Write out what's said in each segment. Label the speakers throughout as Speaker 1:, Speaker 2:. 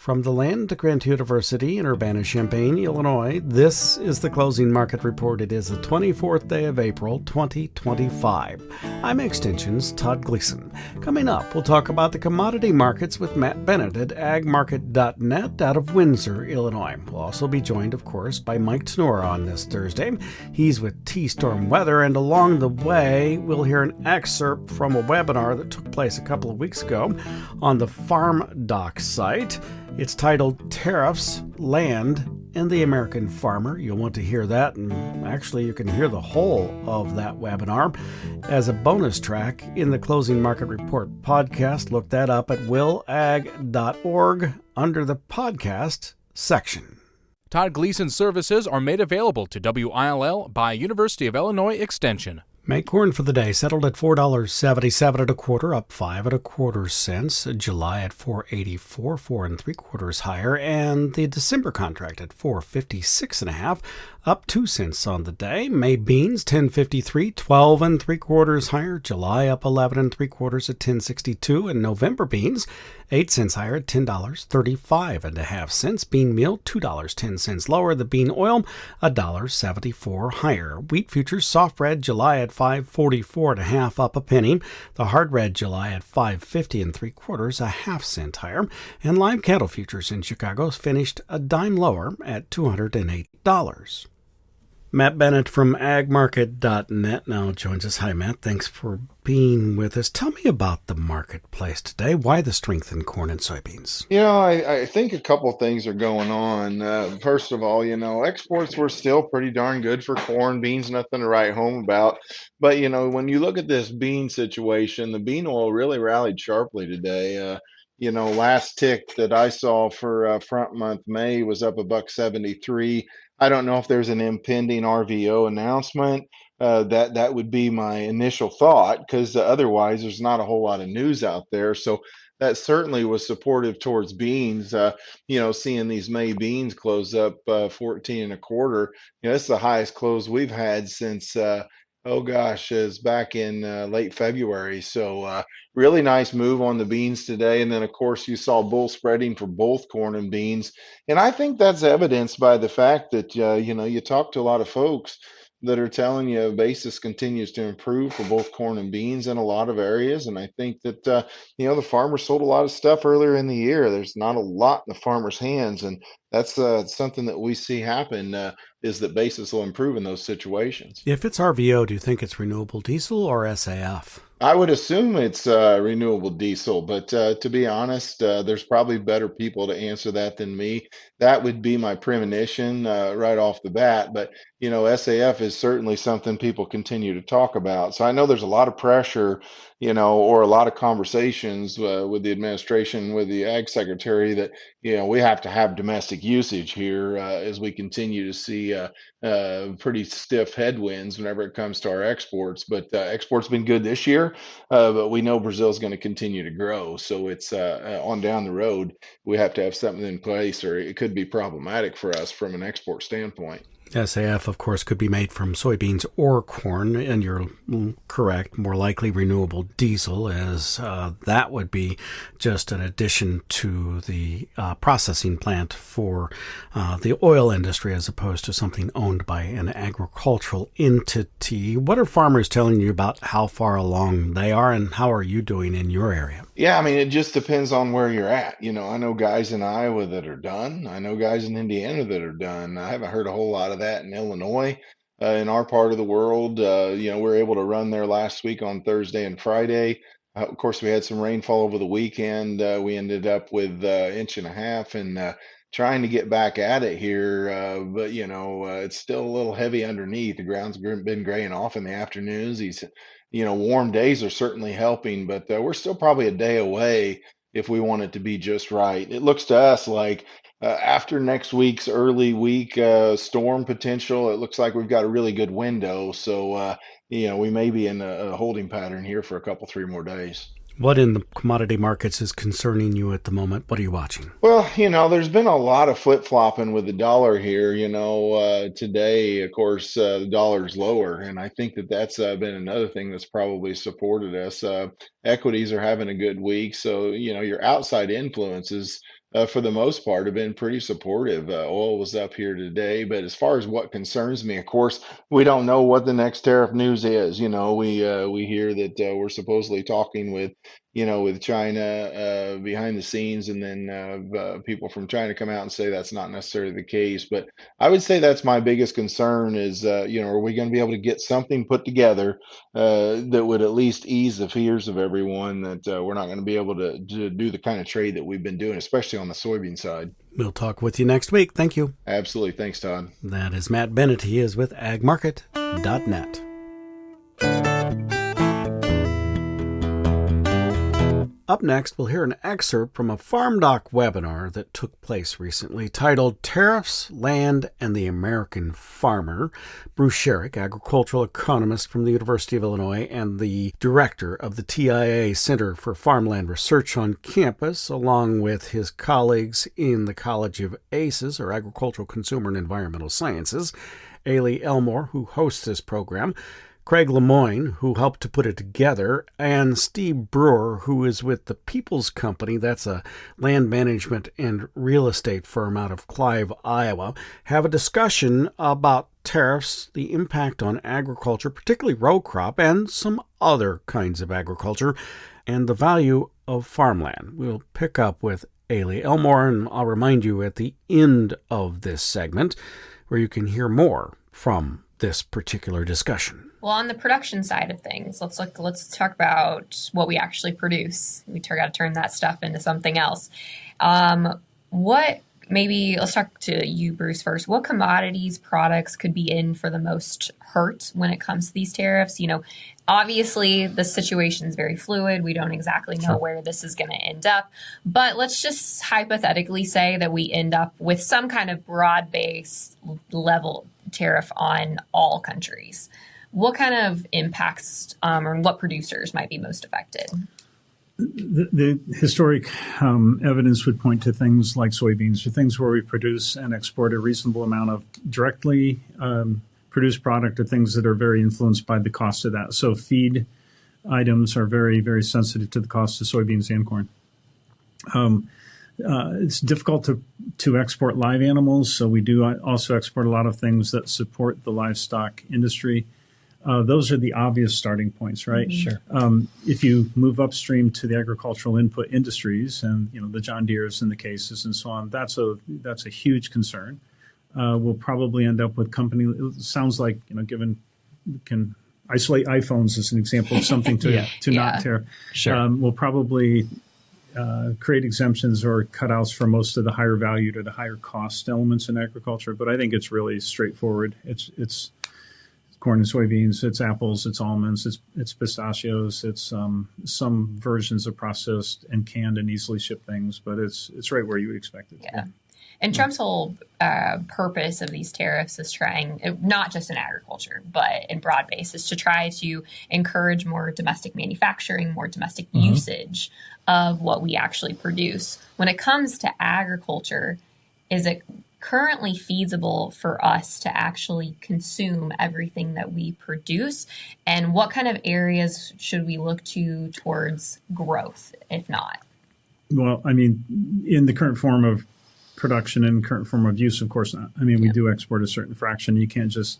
Speaker 1: From the land to Grant University in Urbana-Champaign, Illinois, this is the Closing Market Report. It is the 24th day of April, 2025. I'm Extension's Todd Gleason. Coming up, we'll talk about the commodity markets with Matt Bennett at agmarket.net out of Windsor, Illinois. We'll also be joined, of course, by Mike Tannura on this Thursday. He's with T-Storm Weather, and along the way, we'll hear an excerpt from a webinar that took place a couple of weeks ago on the farmdoc site. It's titled Tariffs, Land, and the American Farmer. You'll want to hear that, and actually you can hear the whole of that webinar as a bonus track in the Closing Market Report podcast. Look that up at willag.org under the podcast section.
Speaker 2: Todd Gleason services are made available to WILL by University of Illinois Extension.
Speaker 1: May corn for the day settled at $4.77 at a quarter, up 5 1/4 cents. July at $4.84, 4 3/4 higher, and the December contract at $4.56 1/2, up 2 cents on the day. May beans $10.53, 12 3/4 higher. July up 11 3/4 at $10.62, and November beans 8 cents higher at $10.35 1/2. Bean meal $2.10 lower. The bean oil $1.74 higher. Wheat futures soft red July at $5.44 1/2, up a penny. The hard red July at $5.50 3/4, a 1/2 cent higher. And live cattle futures in Chicago finished a dime lower at $208. Matt Bennett from agmarket.net now joins us. Hi, Matt. Thanks for being with us. Tell me about the marketplace today. Why the strength in corn and soybeans?
Speaker 3: I think a couple things are going on. First of all, exports were still pretty darn good for corn. Beans, nothing to write home about. But, when you look at this bean situation, the bean oil really rallied sharply today. Last tick that I saw for front month May was up $1.73. I don't know if there's an impending RVO announcement. That would be my initial thought, because otherwise there's not a whole lot of news out there. So that certainly was supportive towards beans. Seeing these May beans close up 14 1/4. It's the highest close we've had since is back in late February. So really nice move on the beans today. And then, of course, you saw bull spreading for both corn and beans. And I think that's evidenced by the fact that, you talk to a lot of folks that are telling you basis continues to improve for both corn and beans in a lot of areas. And I think that, the farmers sold a lot of stuff earlier in the year. There's not a lot in the farmers' hands. And that's something that we see happen, is that basis will improve in those situations.
Speaker 1: If it's RVO, do you think it's renewable diesel or SAF?
Speaker 3: I would assume it's renewable diesel, but to be honest, there's probably better people to answer that than me. That would be my premonition right off the bat. But, SAF is certainly something people continue to talk about. So I know there's a lot of pressure, or a lot of conversations with the administration, with the ag secretary, that, we have to have domestic usage here as we continue to see pretty stiff headwinds whenever it comes to our exports. But exports been good this year, but we know Brazil's going to continue to grow. So it's on down the road, we have to have something in place, or it could be problematic for us from an export standpoint.
Speaker 1: SAF, of course, could be made from soybeans or corn, and you're correct, more likely renewable diesel, as that would be just an addition to the processing plant for the oil industry, as opposed to something owned by an agricultural entity. What are farmers telling you about how far along they are, and how are you doing in your area?
Speaker 3: Yeah, it just depends on where you're at. I know guys in Iowa that are done. I know guys in Indiana that are done. I haven't heard a whole lot of that in Illinois. In our part of the world, we were able to run there last week on Thursday and Friday. Of course, we had some rainfall over the weekend. We ended up with 1.5 inches, and trying to get back at it here. But, it's still a little heavy underneath. The ground's been graying off in the afternoons. These warm days are certainly helping, but we're still probably a day away if we want it to be just right. It looks to us like after next week's early week storm potential, it looks like we've got a really good window. So, we may be in a holding pattern here for a couple, 3 more days.
Speaker 1: What in the commodity markets is concerning you at the moment? What are you watching?
Speaker 3: Well, there's been a lot of flip-flopping with the dollar here. Today, of course, the dollar's lower, and I think that that's been another thing that's probably supported us. Equities are having a good week, so your outside influences for the most part, have been pretty supportive. Oil was up here today, but as far as what concerns me, of course, we don't know what the next tariff news is. We hear that we're supposedly talking with, with China behind the scenes, and then people from China come out and say that's not necessarily the case. But I would say that's my biggest concern is, are we going to be able to get something put together that would at least ease the fears of everyone that we're not going to be able to do the kind of trade that we've been doing, especially on the soybean side.
Speaker 1: We'll talk with you next week. Thank you.
Speaker 3: Absolutely. Thanks, Todd.
Speaker 1: That is Matt Bennett. He is with agmarket.net. Up next, we'll hear an excerpt from a farmdoc webinar that took place recently titled Tariffs, Land, and the American Farmer. Bruce Sherrick, agricultural economist from the University of Illinois and the director of the TIA Center for Farmland Research on campus, along with his colleagues in the College of ACES, or Agricultural, Consumer, and Environmental Sciences, Ailey Elmore, who hosts this program, Craig Lemoyne, who helped to put it together, and Steve Brewer, who is with the People's Company, that's a land management and real estate firm out of Clive, Iowa, have a discussion about tariffs, the impact on agriculture, particularly row crop, and some other kinds of agriculture, and the value of farmland. We'll pick up with Ailey Elmore, and I'll remind you at the end of this segment where you can hear more from this particular discussion.
Speaker 4: Well, on the production side of things, let's talk about what we actually produce. We got to turn that stuff into something else. Let's talk to you, Bruce, first. What commodities, products could be in for the most hurt when it comes to these tariffs? Obviously the situation is very fluid. We don't exactly know where this is going to end up, but let's just hypothetically say that we end up with some kind of broad-based level tariff on all countries. What kind of impacts or what producers might be most affected?
Speaker 5: The historic evidence would point to things like soybeans, or things where we produce and export a reasonable amount of directly produced product, or things that are very influenced by the cost of that. So feed items are very, very sensitive to the cost of soybeans and corn. It's difficult to export live animals, so we do also export a lot of things that support the livestock industry. Those are the obvious starting points, right?
Speaker 4: Mm-hmm.
Speaker 5: Sure. If you move upstream to the agricultural input industries, and the John Deeres and the Cases and so on, that's a huge concern. We'll probably end up with it sounds like given can isolate iPhones as an example of something to not tear.
Speaker 6: Sure.
Speaker 5: We'll probably create exemptions or cutouts for most of the higher valued or the higher cost elements in agriculture. But I think it's really straightforward. It's corn and soybeans, it's apples, it's almonds, it's pistachios, it's some versions of processed and canned and easily shipped things, but it's right where you would expect it.
Speaker 4: Yeah. And Trump's whole purpose of these tariffs is trying, not just in agriculture, but in broad basis, to try to encourage more domestic manufacturing, more domestic usage of what we actually produce. When it comes to agriculture, is it currently feasible for us to actually consume everything that we produce? And what kind of areas should we look towards growth, if not?
Speaker 5: Well, in the current form of production and current form of use, of course not. We do export a certain fraction. You can't just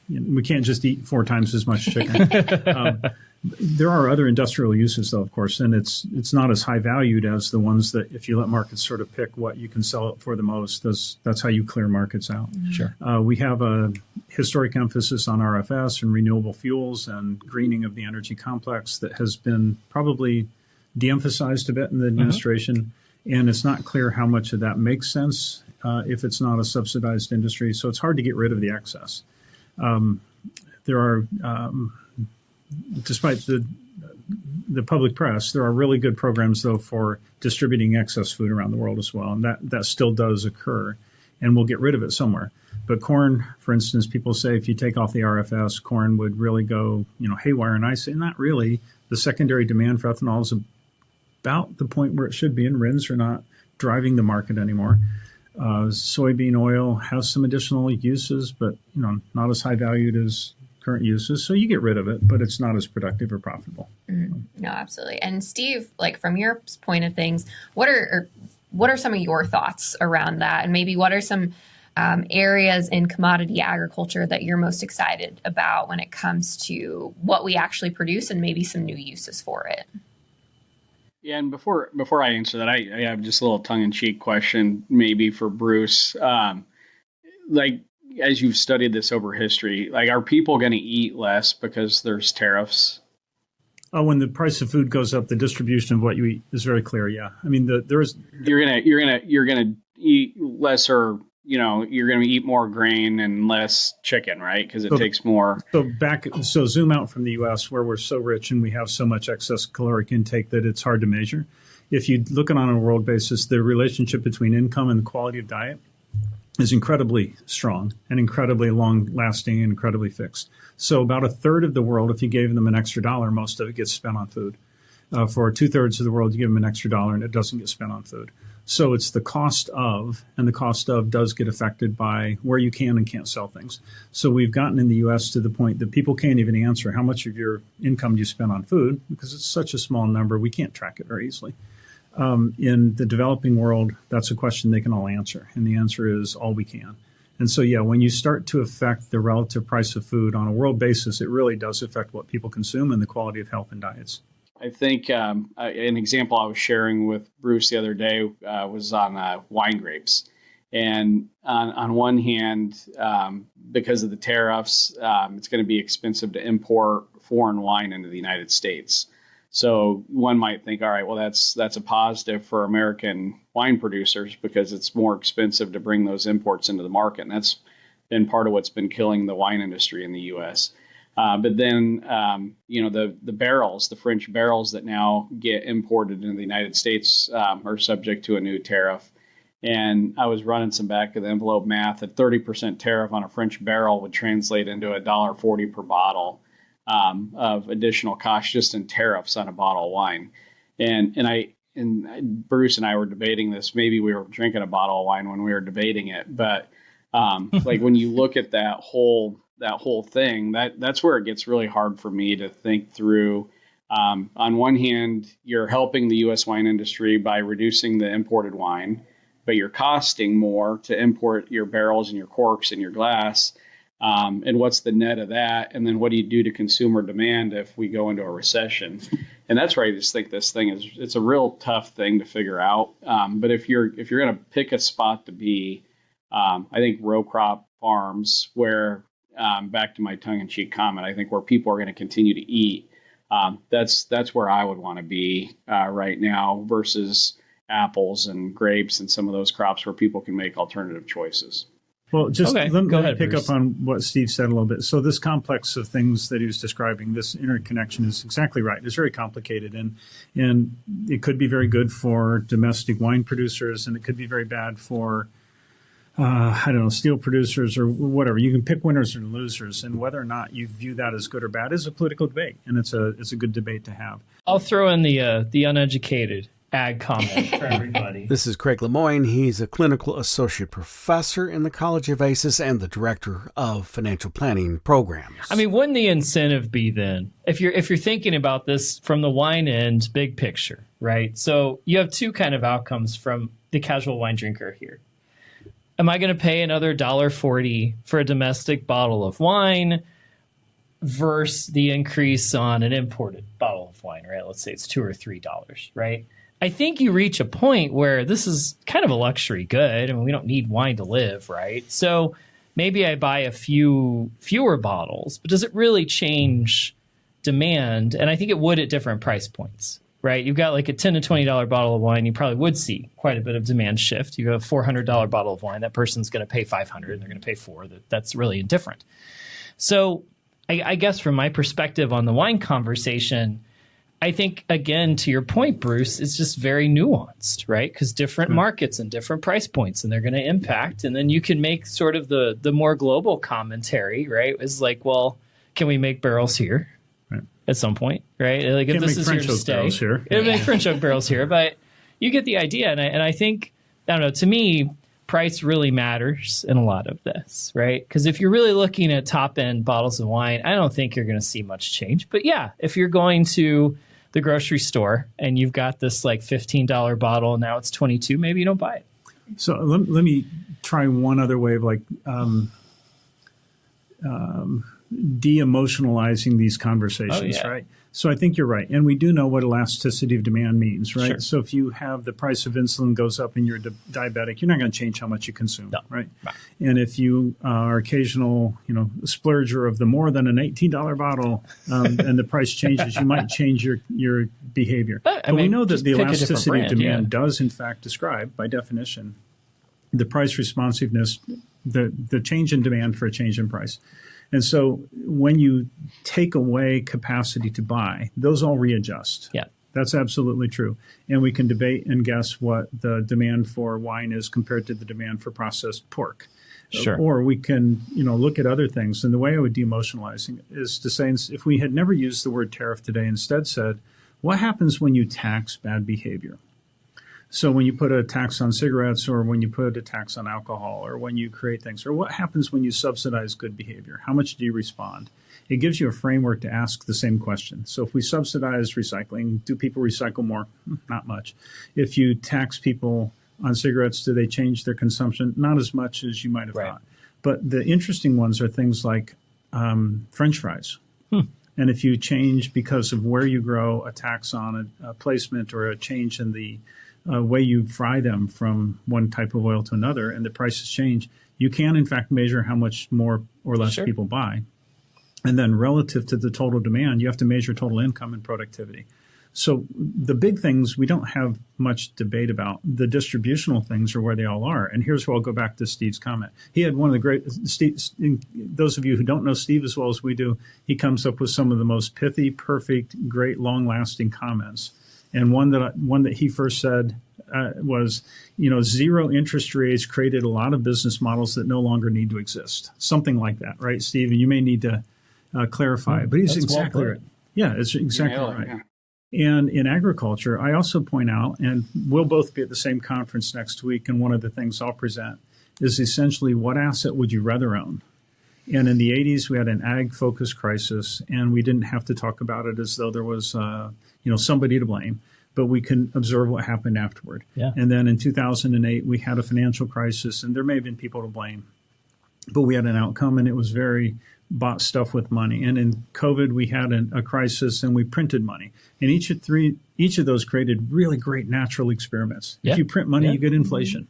Speaker 5: we can't just eat 4 times as much chicken. There are other industrial uses, though, of course, and it's not as high valued as the ones that if you let markets sort of pick what you can sell it for the most, that's how you clear markets out.
Speaker 6: Sure.
Speaker 5: We have a historic emphasis on RFS and renewable fuels and greening of the energy complex that has been probably de-emphasized a bit in the administration, and it's not clear how much of that makes sense if it's not a subsidized industry. So it's hard to get rid of the excess. There are despite the public press, there are really good programs, though, for distributing excess food around the world as well. And that still does occur, and we'll get rid of it somewhere. But corn, for instance, people say if you take off the RFS, corn would really go, haywire. And I say not really. The secondary demand for ethanol is about the point where it should be, and RINs are not driving the market anymore. Soybean oil has some additional uses, but not as high valued as current uses. So you get rid of it, but it's not as productive or profitable.
Speaker 4: No, absolutely. And Steve, like from your point of things, what are some of your thoughts around that? And maybe what are some areas in commodity agriculture that you're most excited about when it comes to what we actually produce and maybe some new uses for it?
Speaker 6: Yeah, and before I answer that, I have just a little tongue-in-cheek question, maybe for Bruce. Like, as you've studied this over history, like, are people going to eat less because there's tariffs?
Speaker 5: When the price of food goes up, the distribution of what you eat is very clear. Yeah, I mean,
Speaker 6: you're gonna eat lesser. You're going to eat more grain and less chicken, right? Because it takes more.
Speaker 5: So zoom out from the U.S., where we're so rich and we have so much excess caloric intake that it's hard to measure. If you look at it on a world basis, the relationship between income and the quality of diet is incredibly strong and incredibly long-lasting and incredibly fixed. So about a third of the world, if you gave them an extra dollar, most of it gets spent on food. For 2/3 of the world, you give them an extra dollar and it doesn't get spent on food. So it's the cost of, and the cost of does get affected by where you can and can't sell things. So we've gotten in the U.S. to the point that people can't even answer how much of your income you spend on food because it's such a small number. We can't track it very easily. In the developing world, that's a question they can all answer. And the answer is all we can. And so, yeah, when you start to affect the relative price of food on a world basis, it really does affect what people consume and the quality of health and diets.
Speaker 6: I think an example I was sharing with Bruce the other day was on wine grapes. And on one hand, because of the tariffs, it's going to be expensive to import foreign wine into the United States. So one might think, all right, well, that's a positive for American wine producers because it's more expensive to bring those imports into the market. And that's been part of what's been killing the wine industry in the U.S. But then, the barrels, the French barrels that now get imported into the United States are subject to a new tariff. And I was running some back of the envelope math. A 30% tariff on a French barrel would translate into $1.40 per bottle of additional cost just in tariffs on a bottle of wine. And Bruce and I were debating this. Maybe we were drinking a bottle of wine when we were debating it. But like when you look at that whole thing, that's where it gets really hard for me to think through. On one hand, you're helping the U.S. wine industry by reducing the imported wine, but you're costing more to import your barrels and your corks and your glass. And what's the net of that? And then what do you do to consumer demand if we go into a recession? And that's where I just think this thing it's a real tough thing to figure out. But if you're going to pick a spot to be, I think row crop farms where, back to my tongue-in-cheek comment, I think where people are going to continue to eat, that's where I would want to be right now versus apples and grapes and some of those crops where people can make alternative choices.
Speaker 5: Well, just
Speaker 7: let
Speaker 5: me pick up on what Steve said a little bit. So this complex of things that he was describing, this interconnection is exactly right. It's very complicated, and it could be very good for domestic wine producers, and it could be very bad for steel producers or whatever. You can pick winners and losers, and whether or not you view that as good or bad is a political debate, and it's a good debate to have.
Speaker 7: I'll throw in the uneducated ag comment for everybody.
Speaker 1: This is Craig Lemoyne. He's a clinical associate professor in the College of ACES and the director of financial planning programs.
Speaker 7: I mean, wouldn't the incentive be then, if you're thinking about this from the wine end, big picture, right? So you have two kind of outcomes from the casual wine drinker here. Am I going to pay another $1.40 for a domestic bottle of wine versus the increase on an imported bottle of wine, right? Let's say it's $2 or $3, right? I think you reach a point where this is kind of a luxury good. I mean, we don't need wine to live, right? So maybe I buy fewer bottles, but does it really change demand? And I think it would at different price points, right? You've got like a $10 to $20 bottle of wine, you probably would see quite a bit of demand shift. You have a $400 bottle of wine, that person's going to pay $500 and they're going to pay $400. That's really indifferent. So I guess from my perspective on the wine conversation, I think, again, to your point, Bruce, it's just very nuanced, right? Because different markets and different price points, and they're going to impact. And then you can make sort of the more global commentary, right? Is like, well, can we make barrels here at some point, right? Like if this is here to stay, it'll make French oak barrels here. But you get the idea. And I think, I don't know, to me, price really matters in a lot of this, right? Because if you're really looking at top end bottles of wine, I don't think you're going to see much change. But yeah, if you're going to the grocery store and you've got this like $15 bottle and now it's 22, maybe you don't buy it.
Speaker 5: So let me try one other way of like de-emotionalizing these conversations, right? So I think you're right. And we do know what elasticity of demand means, right?
Speaker 7: Sure.
Speaker 5: So if you have the price of insulin goes up and you're diabetic, you're not going to change how much you consume, right? And if you are occasional, splurger of the more than an $18 bottle and the price changes, you might change your behavior. But we know that the elasticity of demand does, in fact, describe, by definition, the price responsiveness, the change in demand for a change in price. And so when you take away capacity to buy, those all readjust.
Speaker 7: Yeah.
Speaker 5: That's absolutely true. And we can debate and guess what the demand for wine is compared to the demand for processed pork.
Speaker 7: Sure.
Speaker 5: Or we can, look at other things. And the way I would de-emotionalize it is to say, if we had never used the word tariff today, instead said, what happens when you tax bad behavior? So when you put a tax on cigarettes, or when you put a tax on alcohol, or when you create things, or what happens when you subsidize good behavior? How much do you respond? It gives you a framework to ask the same question. So if we subsidize recycling, do people recycle more? Not much. If you tax people on cigarettes, do they change their consumption? Not as much as you might have thought. But the interesting ones are things like French fries. And if you change, because of where you grow, a tax on a placement, or a change in the way you fry them from one type of oil to another, and the prices change, you can, in fact, measure how much more or less people buy. And then relative to the total demand, you have to measure total income and productivity. So the big things we don't have much debate about. The distributional things are where they all are. And here's where I'll go back to Steve's comment. He had one of the great, those of you who don't know Steve as well as we do, he comes up with some of the most pithy, perfect, great, long-lasting comments. And one that he first said was, zero interest rates created a lot of business models that no longer need to exist. Something like that, right, Steve? And you may need to clarify, but he's exactly right. Yeah, it's exactly right. Yeah. And in agriculture, I also point out, and we'll both be at the same conference next week, and one of the things I'll present is essentially, what asset would you rather own? And in the 80s, we had an ag-focused crisis, and we didn't have to talk about it as though there was somebody to blame, but we can observe what happened afterward. Yeah. And then in 2008, we had a financial crisis, and there may have been people to blame, but we had an outcome, and it was very bought stuff with money. And in COVID, we had a crisis, and we printed money. And each of those created really great natural experiments. Yeah. If you print money, you get inflation.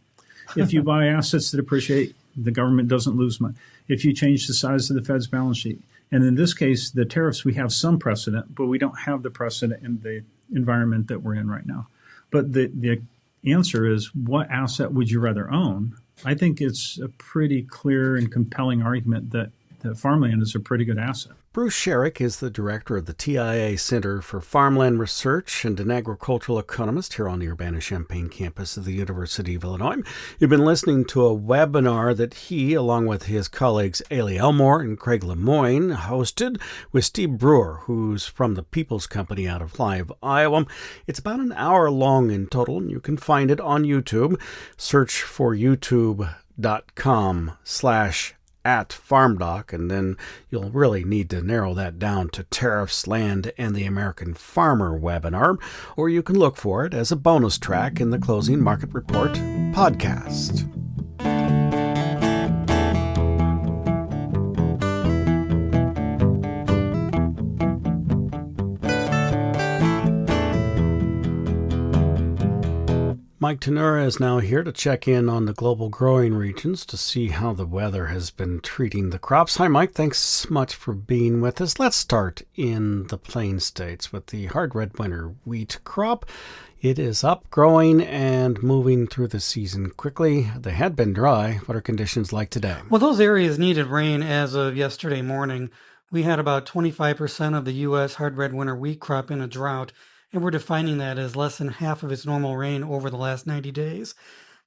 Speaker 5: If you buy assets that appreciate, the government doesn't lose money. If you change the size of the Fed's balance sheet. And in this case, the tariffs, we have some precedent, but we don't have the precedent in the environment that we're in right now. But the answer is, what asset would you rather own? I think it's a pretty clear and compelling argument that farmland is a pretty good asset.
Speaker 1: Bruce Sherrick is the director of the TIA Center for Farmland Research and an agricultural economist here on the Urbana-Champaign campus of the University of Illinois. You've been listening to a webinar that he, along with his colleagues Ailey Elmore and Craig Lemoyne, hosted with Steve Brewer, who's from the People's Company out of Clive, Iowa. It's about an hour long in total, and you can find it on YouTube. Search for youtube.com/@farmdoc, and then you'll really need to narrow that down to Tariffs, Land, and the American Farmer webinar, or you can look for it as a bonus track in the Closing Market Report podcast. Mike Tannura is now here to check in on the global growing regions to see how the weather has been treating the crops. Hi, Mike. Thanks much for being with us. Let's start in the Plain States with the hard red winter wheat crop. It is up, growing, and moving through the season quickly. They had been dry. What are conditions like today?
Speaker 8: Well, those areas needed rain as of yesterday morning. We had about 25% of the U.S. hard red winter wheat crop in a drought, and we're defining that as less than half of its normal rain over the last 90 days.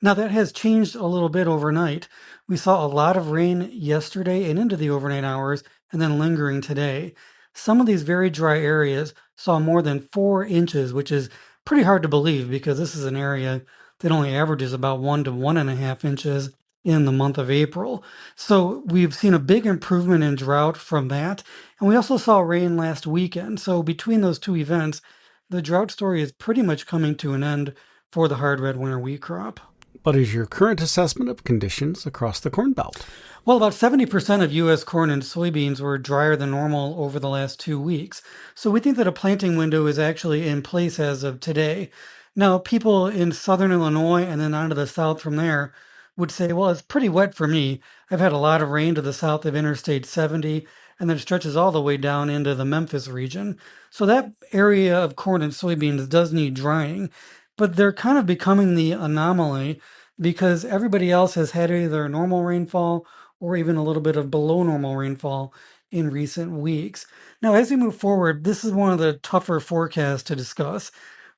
Speaker 8: Now, that has changed a little bit overnight. We saw a lot of rain yesterday and into the overnight hours, and then lingering today. Some of these very dry areas saw more than 4 inches, which is pretty hard to believe because this is an area that only averages about 1 to 1.5 inches in the month of April. So we've seen a big improvement in drought from that. And we also saw rain last weekend. So between those two events, the drought story is pretty much coming to an end for the hard red winter wheat crop.
Speaker 1: What is your current assessment of conditions across the Corn Belt?
Speaker 8: Well, about 70% of U.S. corn and soybeans were drier than normal over the last 2 weeks. So we think that a planting window is actually in place as of today. Now, people in southern Illinois and then on to the south from there would say, well, it's pretty wet for me. I've had a lot of rain to the south of Interstate 70, and then it stretches all the way down into the Memphis region. So that area of corn and soybeans does need drying, but they're kind of becoming the anomaly because everybody else has had either normal rainfall or even a little bit of below normal rainfall in recent weeks. Now, as we move forward, this is one of the tougher forecasts to discuss.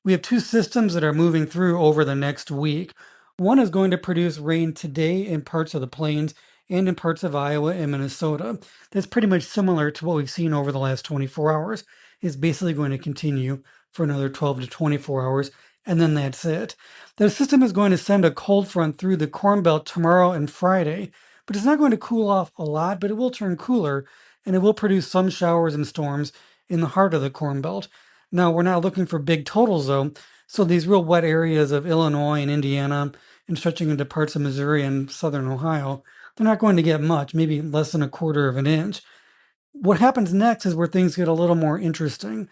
Speaker 8: We have two systems that are moving through over the next week. One is going to produce rain today in parts of the plains and in parts of Iowa and Minnesota. That's pretty much similar to what we've seen over the last 24 hours. It's basically going to continue for another 12 to 24 hours, and then that's it. The system is going to send a cold front through the Corn Belt tomorrow and Friday, but it's not going to cool off a lot, but it will turn cooler, and it will produce some showers and storms in the heart of the Corn Belt. Now, we're not looking for big totals, though, so these real wet areas of Illinois and Indiana and stretching into parts of Missouri and southern Ohio, they're not going to get much, maybe less than 1/4 of an inch. What happens next is where things get a little more interesting.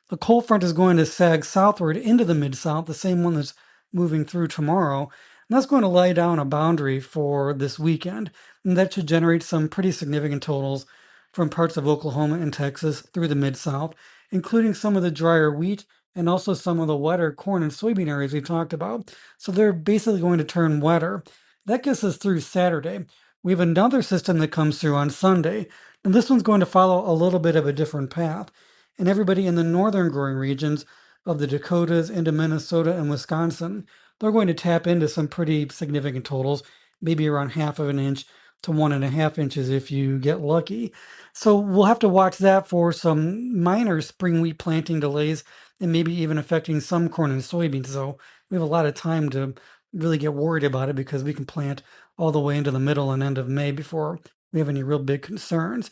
Speaker 8: The cold front is going to sag southward into the Mid-South, the same one that's moving through tomorrow, and that's going to lay down a boundary for this weekend, and that should generate some pretty significant totals from parts of Oklahoma and Texas through the Mid-South, including some of the drier wheat and also some of the wetter corn and soybean areas we've talked about. So they're basically going to turn wetter. That gets us through Saturday. We have another system that comes through on Sunday, and this one's going to follow a little bit of a different path. And everybody in the northern growing regions of the Dakotas into Minnesota and Wisconsin, they're going to tap into some pretty significant totals, maybe around 1/2 of an inch to 1.5 inches if you get lucky. So we'll have to watch that for some minor spring wheat planting delays and maybe even affecting some corn and soybeans. So we have a lot of time to really get worried about it because we can plant all the way into the middle and end of May before we have any real big concerns.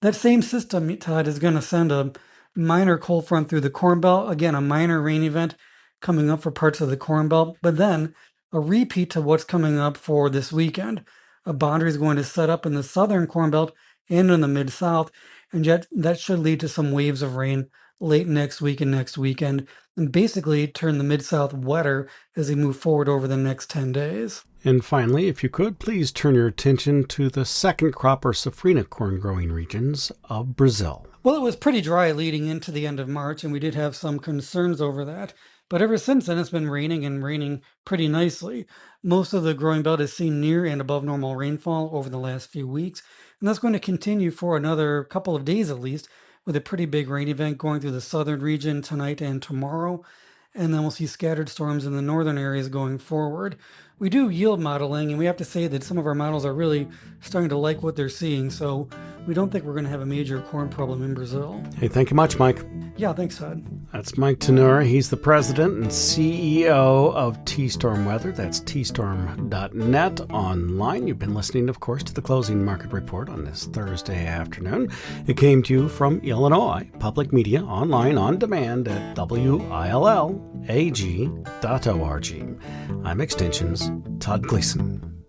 Speaker 8: That same system, Todd, is going to send a minor cold front through the Corn Belt. Again, a minor rain event coming up for parts of the Corn Belt, but then a repeat to what's coming up for this weekend. A boundary is going to set up in the southern Corn Belt and in the Mid-South, and yet that should lead to some waves of rain late next week and next weekend, and basically turn the Mid-South wetter as we move forward over the next 10 days.
Speaker 1: And finally, if you could, please turn your attention to the second crop or safrinha corn growing regions of Brazil.
Speaker 8: Well, it was pretty dry leading into the end of March, and we did have some concerns over that. But ever since then, it's been raining and raining pretty nicely. Most of the growing belt has seen near and above normal rainfall over the last few weeks, and that's going to continue for another couple of days at least, with a pretty big rain event going through the southern region tonight and tomorrow. And then we'll see scattered storms in the northern areas going forward. We do yield modeling, and we have to say that some of our models are really starting to like what they're seeing, so we don't think we're going to have a major corn problem in Brazil.
Speaker 1: Hey, thank you much, Mike.
Speaker 8: Yeah, thanks, Todd.
Speaker 1: That's Mike Tannura. He's the president and CEO of T-Storm Weather. That's tstorm.net online. You've been listening, of course, to the Closing Market Report on this Thursday afternoon. It came to you from Illinois Public Media, online on demand at WILLAG.org. I'm Extension's Todd Gleason.